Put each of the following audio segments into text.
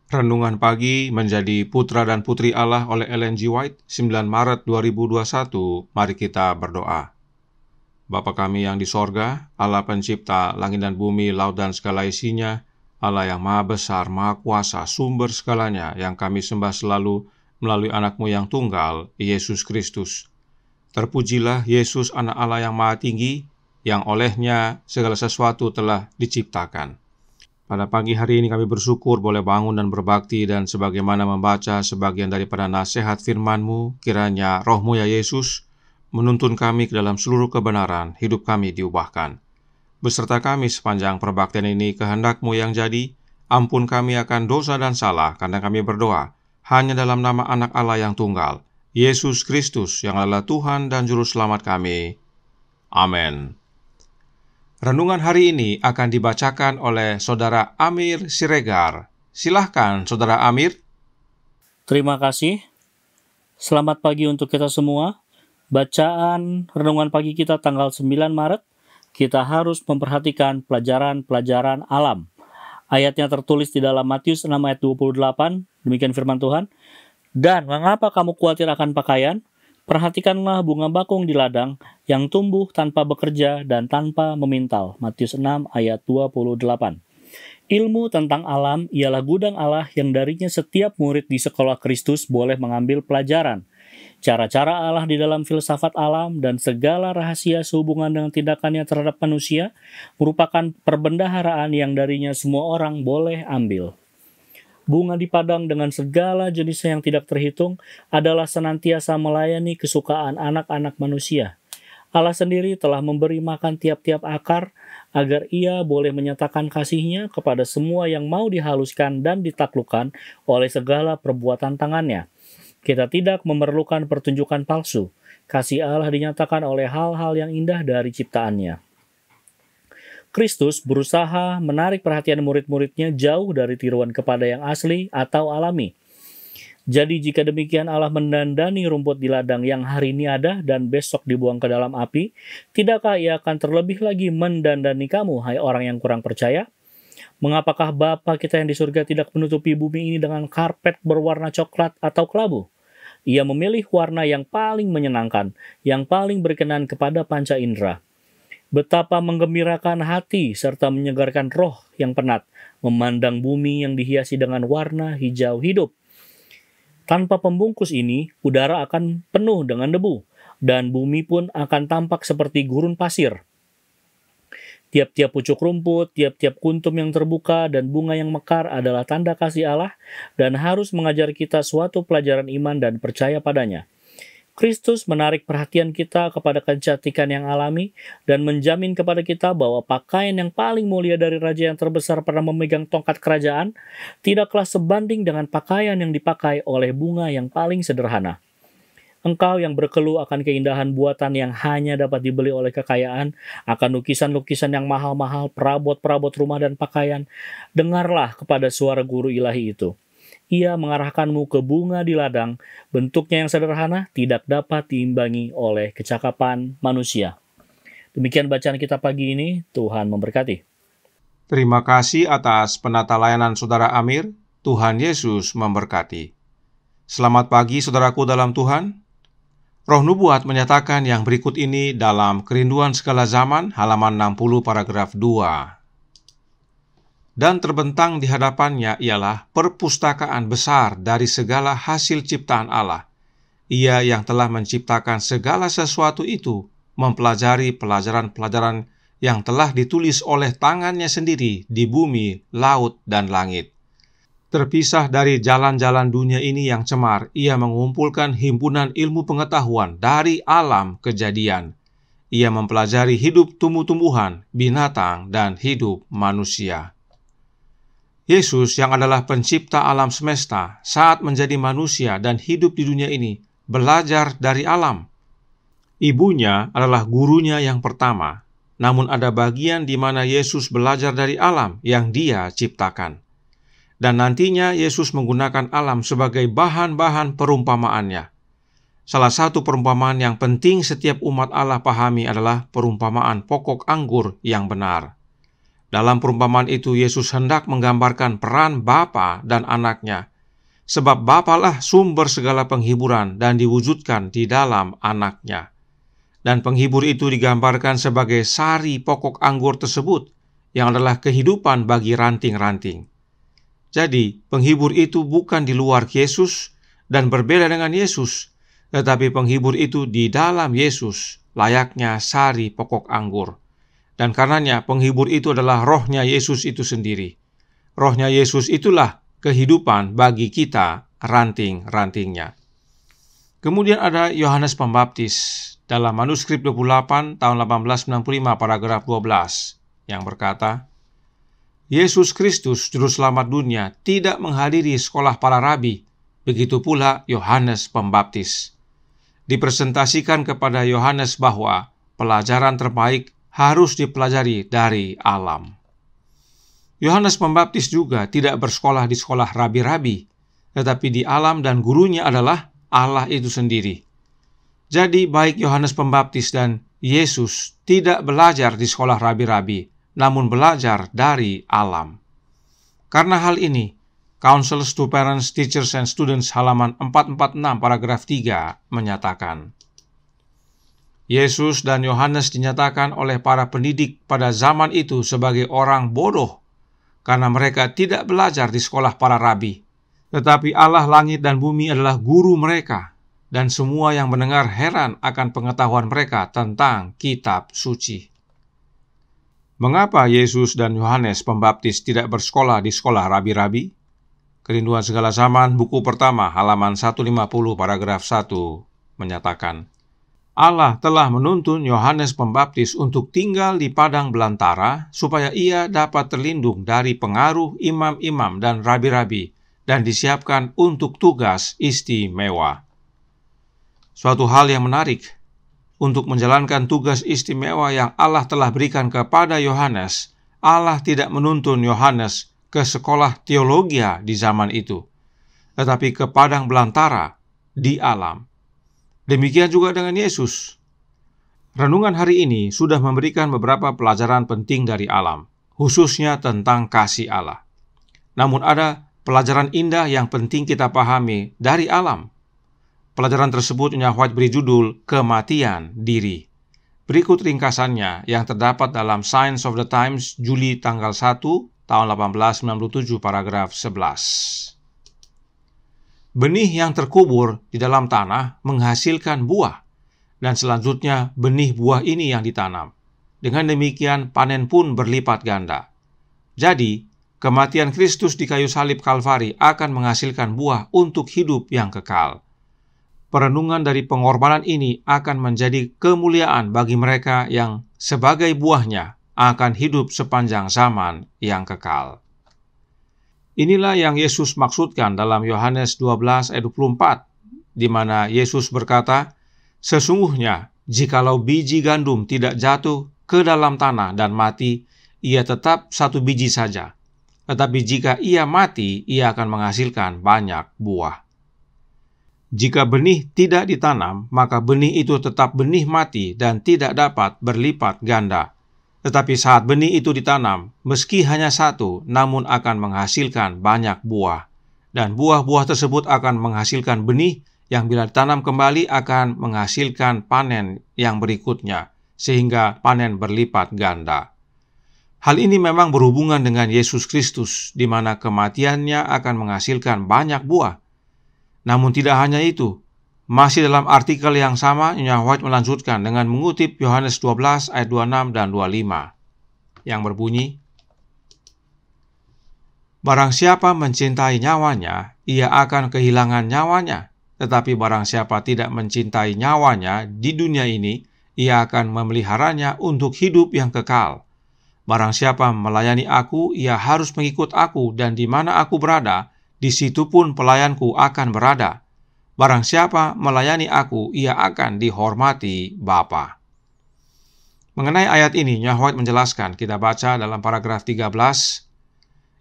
Renungan pagi menjadi Putra dan Putri Allah oleh Ellen G. White, 9 Maret 2021. Mari kita berdoa. Bapa kami yang di sorga, Allah pencipta langit dan bumi, laut dan segala isinya, Allah yang maha besar, maha kuasa, sumber segalanya, yang kami sembah selalu melalui anak-Mu yang tunggal, Yesus Kristus. Terpujilah Yesus, anak Allah yang maha tinggi, yang olehnya segala sesuatu telah diciptakan. Pada pagi hari ini kami bersyukur boleh bangun dan berbakti, dan sebagaimana membaca sebagian daripada nasihat firman-Mu, kiranya Roh-Mu ya Yesus menuntun kami ke dalam seluruh kebenaran, hidup kami diubahkan. Beserta kami sepanjang perbaktian ini, kehendak-Mu yang jadi, ampun kami akan dosa dan salah, karena kami berdoa hanya dalam nama Anak Allah yang tunggal, Yesus Kristus, yang adalah Tuhan dan Juru Selamat kami. Amin. Renungan hari ini akan dibacakan oleh Saudara Amir Siregar. Silahkan, Saudara Amir. Terima kasih. Selamat pagi untuk kita semua. Bacaan renungan pagi kita tanggal 9 Maret, kita harus memperhatikan pelajaran-pelajaran alam. Ayatnya tertulis di dalam Matius 6 ayat 28, demikian firman Tuhan. Dan mengapa kamu khawatir akan pakaian? Perhatikanlah bunga bakung di ladang yang tumbuh tanpa bekerja dan tanpa memintal. Matius 6 ayat 28. Ilmu tentang alam ialah gudang Allah yang darinya setiap murid di sekolah Kristus boleh mengambil pelajaran. Cara-cara Allah di dalam filsafat alam dan segala rahasia sehubungan dengan tindakannya terhadap manusia merupakan perbendaharaan yang darinya semua orang boleh ambil. Bunga di padang dengan segala jenisnya yang tidak terhitung adalah senantiasa melayani kesukaan anak-anak manusia. Allah sendiri telah memberi makan tiap-tiap akar agar ia boleh menyatakan kasih-Nya kepada semua yang mau dihaluskan dan ditaklukkan oleh segala perbuatan tangannya. Kita tidak memerlukan pertunjukan palsu. Kasih Allah dinyatakan oleh hal-hal yang indah dari ciptaannya. Kristus berusaha menarik perhatian murid-muridnya jauh dari tiruan kepada yang asli atau alami. Jadi jika demikian Allah mendandani rumput di ladang yang hari ini ada dan besok dibuang ke dalam api, tidakkah Ia akan terlebih lagi mendandani kamu, hai orang yang kurang percaya? Mengapakah Bapa kita yang di surga tidak menutupi bumi ini dengan karpet berwarna coklat atau kelabu? Ia memilih warna yang paling menyenangkan, yang paling berkenan kepada panca indera. Betapa menggembirakan hati serta menyegarkan roh yang penat memandang bumi yang dihiasi dengan warna hijau hidup. Tanpa pembungkus ini, udara akan penuh dengan debu, dan bumi pun akan tampak seperti gurun pasir. Tiap-tiap pucuk rumput, tiap-tiap kuntum yang terbuka, dan bunga yang mekar adalah tanda kasih Allah dan harus mengajar kita suatu pelajaran iman dan percaya padanya. Kristus menarik perhatian kita kepada kecantikan yang alami dan menjamin kepada kita bahwa pakaian yang paling mulia dari raja yang terbesar pernah memegang tongkat kerajaan tidaklah sebanding dengan pakaian yang dipakai oleh bunga yang paling sederhana. Engkau yang berkeluh akan keindahan buatan yang hanya dapat dibeli oleh kekayaan, akan lukisan-lukisan yang mahal-mahal, perabot-perabot rumah dan pakaian, dengarlah kepada suara guru ilahi itu. Ia mengarahkanmu ke bunga di ladang, bentuknya yang sederhana tidak dapat diimbangi oleh kecakapan manusia. Demikian bacaan kita pagi ini, Tuhan memberkati. Terima kasih atas penata layanan Saudara Amir. Tuhan Yesus memberkati. Selamat pagi saudaraku dalam Tuhan. Roh Nubuat menyatakan yang berikut ini dalam Kerinduan Segala Zaman, halaman 60 paragraf 2. Dan terbentang di hadapannya ialah perpustakaan besar dari segala hasil ciptaan Allah. Ia yang telah menciptakan segala sesuatu itu mempelajari pelajaran-pelajaran yang telah ditulis oleh tangannya sendiri di bumi, laut, dan langit. Terpisah dari jalan-jalan dunia ini yang cemar, ia mengumpulkan himpunan ilmu pengetahuan dari alam kejadian. Ia mempelajari hidup tumbuh-tumbuhan, binatang, dan hidup manusia. Yesus yang adalah pencipta alam semesta saat menjadi manusia dan hidup di dunia ini belajar dari alam. Ibunya adalah gurunya yang pertama, namun ada bagian di mana Yesus belajar dari alam yang Dia ciptakan. Dan nantinya Yesus menggunakan alam sebagai bahan-bahan perumpamaannya. Salah satu perumpamaan yang penting setiap umat Allah pahami adalah perumpamaan pokok anggur yang benar. Dalam perumpamaan itu, Yesus hendak menggambarkan peran Bapa dan anaknya, sebab Bapalah sumber segala penghiburan dan diwujudkan di dalam anaknya. Dan penghibur itu digambarkan sebagai sari pokok anggur tersebut, yang adalah kehidupan bagi ranting-ranting. Jadi, penghibur itu bukan di luar Yesus dan berbeda dengan Yesus, tetapi penghibur itu di dalam Yesus, layaknya sari pokok anggur. Dan karenanya penghibur itu adalah rohnya Yesus itu sendiri. Rohnya Yesus itulah kehidupan bagi kita, ranting-rantingnya. Kemudian ada Yohanes Pembaptis dalam manuskrip 28 tahun 1895 paragraf 12 yang berkata, Yesus Kristus juru selamat dunia tidak menghadiri sekolah para rabi, begitu pula Yohanes Pembaptis. Dipresentasikan kepada Yohanes bahwa pelajaran terbaik harus dipelajari dari alam. Yohanes Pembaptis juga tidak bersekolah di sekolah rabi-rabi, tetapi di alam dan gurunya adalah Allah itu sendiri. Jadi baik Yohanes Pembaptis dan Yesus tidak belajar di sekolah rabi-rabi, namun belajar dari alam. Karena hal ini, Counsels to Parents, Teachers, and Students halaman 446 paragraf 3 menyatakan, Yesus dan Yohanes dinyatakan oleh para pendidik pada zaman itu sebagai orang bodoh karena mereka tidak belajar di sekolah para rabi. Tetapi Allah langit dan bumi adalah guru mereka, dan semua yang mendengar heran akan pengetahuan mereka tentang kitab suci. Mengapa Yesus dan Yohanes Pembaptis tidak bersekolah di sekolah rabi-rabi? Kerinduan Segala Zaman, buku pertama, halaman 150, paragraf 1, menyatakan, Allah telah menuntun Yohanes Pembaptis untuk tinggal di padang belantara supaya ia dapat terlindung dari pengaruh imam-imam dan rabi-rabi dan disiapkan untuk tugas istimewa. Suatu hal yang menarik, untuk menjalankan tugas istimewa yang Allah telah berikan kepada Yohanes, Allah tidak menuntun Yohanes ke sekolah teologi di zaman itu, tetapi ke padang belantara di alam. Demikian juga dengan Yesus. Renungan hari ini sudah memberikan beberapa pelajaran penting dari alam, khususnya tentang kasih Allah. Namun ada pelajaran indah yang penting kita pahami dari alam. Pelajaran tersebut White beri judul Kematian Diri. Berikut ringkasannya yang terdapat dalam Science of the Times Juli tanggal 1 tahun 1897 paragraf 11. Benih yang terkubur di dalam tanah menghasilkan buah, dan selanjutnya benih buah ini yang ditanam. Dengan demikian panen pun berlipat ganda. Jadi, kematian Kristus di kayu salib Kalvari akan menghasilkan buah untuk hidup yang kekal. Perenungan dari pengorbanan ini akan menjadi kemuliaan bagi mereka yang sebagai buahnya akan hidup sepanjang zaman yang kekal. Inilah yang Yesus maksudkan dalam Yohanes 12 ayat 24, di mana Yesus berkata, sesungguhnya jikalau biji gandum tidak jatuh ke dalam tanah dan mati, ia tetap satu biji saja. Tetapi jika ia mati, ia akan menghasilkan banyak buah. Jika benih tidak ditanam, maka benih itu tetap benih mati dan tidak dapat berlipat ganda. Tetapi saat benih itu ditanam, meski hanya satu, namun akan menghasilkan banyak buah. Dan buah-buah tersebut akan menghasilkan benih yang bila ditanam kembali akan menghasilkan panen yang berikutnya, sehingga panen berlipat ganda. Hal ini memang berhubungan dengan Yesus Kristus, di mana kematiannya akan menghasilkan banyak buah. Namun tidak hanya itu, masih dalam artikel yang sama, Nyonya White melanjutkan dengan mengutip Yohanes 12 ayat 26 dan 25 yang berbunyi, barang siapa mencintai nyawanya, ia akan kehilangan nyawanya. Tetapi barang siapa tidak mencintai nyawanya di dunia ini, ia akan memeliharanya untuk hidup yang kekal. Barang siapa melayani aku, ia harus mengikut aku, dan di mana aku berada, di situ pun pelayanku akan berada. Barang siapa melayani aku, ia akan dihormati Bapa. Mengenai ayat ini, Nyonya White menjelaskan, kita baca dalam paragraf 13,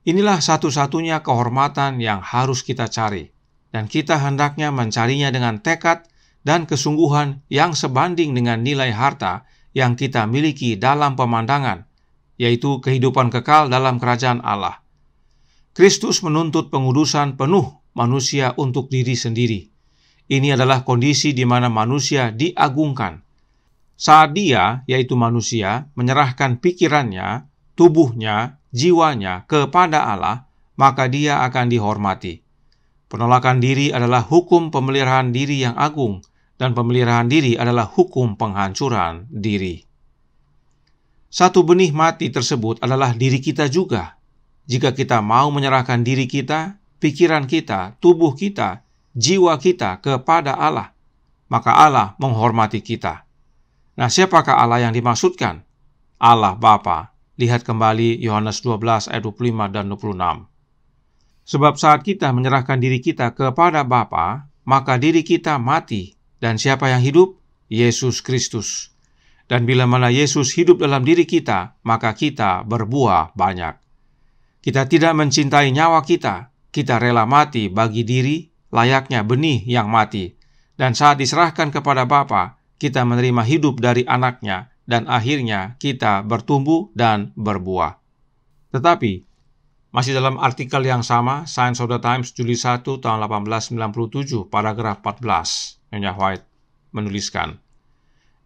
inilah satu-satunya kehormatan yang harus kita cari, dan kita hendaknya mencarinya dengan tekad dan kesungguhan yang sebanding dengan nilai harta yang kita miliki dalam pemandangan, yaitu kehidupan kekal dalam kerajaan Allah. Kristus menuntut pengudusan penuh manusia untuk diri sendiri. Ini adalah kondisi di mana manusia diagungkan. Saat dia, yaitu manusia, menyerahkan pikirannya, tubuhnya, jiwanya kepada Allah, maka dia akan dihormati. Penolakan diri adalah hukum pemeliharaan diri yang agung, dan pemeliharaan diri adalah hukum penghancuran diri. Satu benih mati tersebut adalah diri kita juga. Jika kita mau menyerahkan diri kita, pikiran kita, tubuh kita, jiwa kita kepada Allah, maka Allah menghormati kita. Nah, siapakah Allah yang dimaksudkan? Allah Bapa. Lihat kembali Yohanes 12 ayat 25 dan 26. Sebab saat kita menyerahkan diri kita kepada Bapa, maka diri kita mati. Dan siapa yang hidup? Yesus Kristus. Dan bila mana Yesus hidup dalam diri kita, maka kita berbuah banyak. Kita tidak mencintai nyawa kita. Kita rela mati bagi diri, layaknya benih yang mati. Dan saat diserahkan kepada Bapa, kita menerima hidup dari anaknya, dan akhirnya kita bertumbuh dan berbuah. Tetapi, masih dalam artikel yang sama, Science of the Times, Juli 1, tahun 1897, paragraf 14, Nyonya White menuliskan,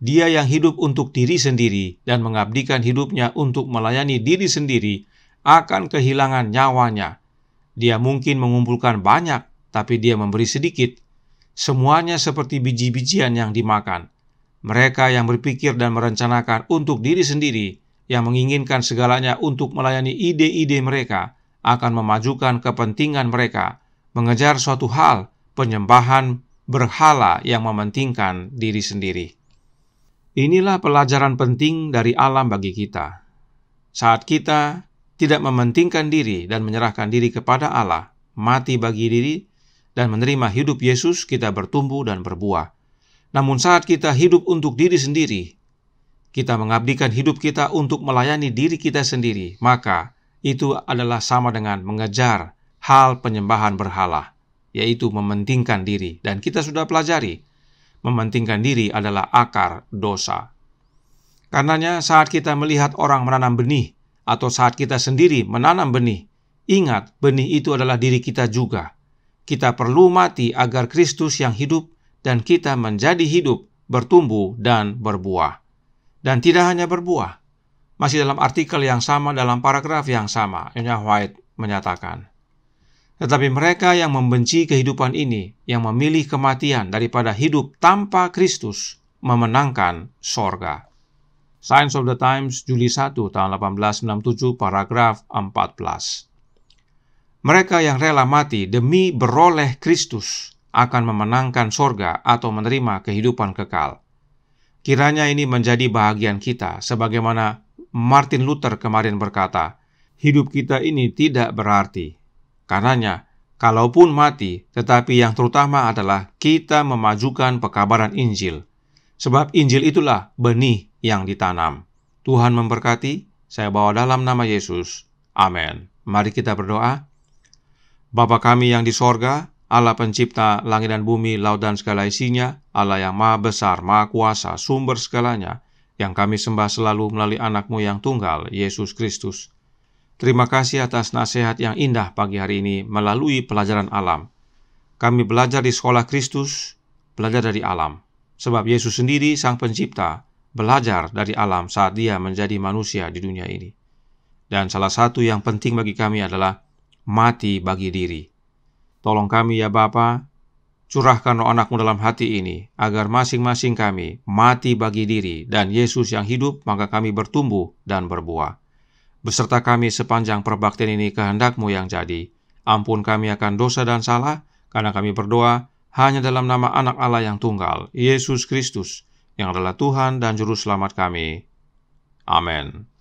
"Dia yang hidup untuk diri sendiri dan mengabdikan hidupnya untuk melayani diri sendiri akan kehilangan nyawanya. Dia mungkin mengumpulkan banyak, tapi dia memberi sedikit. Semuanya seperti biji-bijian yang dimakan. Mereka yang berpikir dan merencanakan untuk diri sendiri, yang menginginkan segalanya untuk melayani ide-ide mereka, akan memajukan kepentingan mereka, mengejar suatu hal, penyembahan berhala yang mementingkan diri sendiri." Inilah pelajaran penting dari alam bagi kita. Saat kita tidak mementingkan diri dan menyerahkan diri kepada Allah, mati bagi diri, dan menerima hidup Yesus, kita bertumbuh dan berbuah. Namun saat kita hidup untuk diri sendiri, kita mengabdikan hidup kita untuk melayani diri kita sendiri, maka itu adalah sama dengan mengejar hal penyembahan berhala, yaitu mementingkan diri. Dan kita sudah pelajari, mementingkan diri adalah akar dosa. Karenanya saat kita melihat orang menanam benih, atau saat kita sendiri menanam benih, ingat benih itu adalah diri kita juga. Kita perlu mati agar Kristus yang hidup dan kita menjadi hidup, bertumbuh, dan berbuah. Dan tidak hanya berbuah. Masih dalam artikel yang sama, dalam paragraf yang sama, Nyonya White menyatakan, "Tetapi mereka yang membenci kehidupan ini, yang memilih kematian daripada hidup tanpa Kristus, memenangkan sorga." Science of the Times, Juli 1, tahun 1897, paragraf 14. Mereka yang rela mati demi beroleh Kristus akan memenangkan sorga atau menerima kehidupan kekal. Kiranya ini menjadi bahagian kita, sebagaimana Martin Luther kemarin berkata, hidup kita ini tidak berarti. Karenanya, kalaupun mati, tetapi yang terutama adalah kita memajukan pekabaran Injil. Sebab Injil itulah benih yang ditanam. Tuhan memberkati, saya bawa dalam nama Yesus. Amin. Mari kita berdoa. Bapa kami yang di sorga, Allah pencipta langit dan bumi, laut dan segala isinya, Allah yang maha besar, maha kuasa, sumber segalanya, yang kami sembah selalu melalui anak-Mu yang tunggal, Yesus Kristus. Terima kasih atas nasihat yang indah pagi hari ini melalui pelajaran alam. Kami belajar di sekolah Kristus, belajar dari alam. Sebab Yesus sendiri, Sang Pencipta, belajar dari alam saat Dia menjadi manusia di dunia ini. Dan salah satu yang penting bagi kami adalah mati bagi diri. Tolong kami ya Bapa, curahkan roh anak-Mu dalam hati ini, agar masing-masing kami mati bagi diri, dan Yesus yang hidup, maka kami bertumbuh dan berbuah. Beserta kami sepanjang perbaktian ini kehendak-Mu yang jadi. Ampun kami akan dosa dan salah, karena kami berdoa hanya dalam nama anak Allah yang tunggal, Yesus Kristus, yang adalah Tuhan dan Juru Selamat kami. Amin.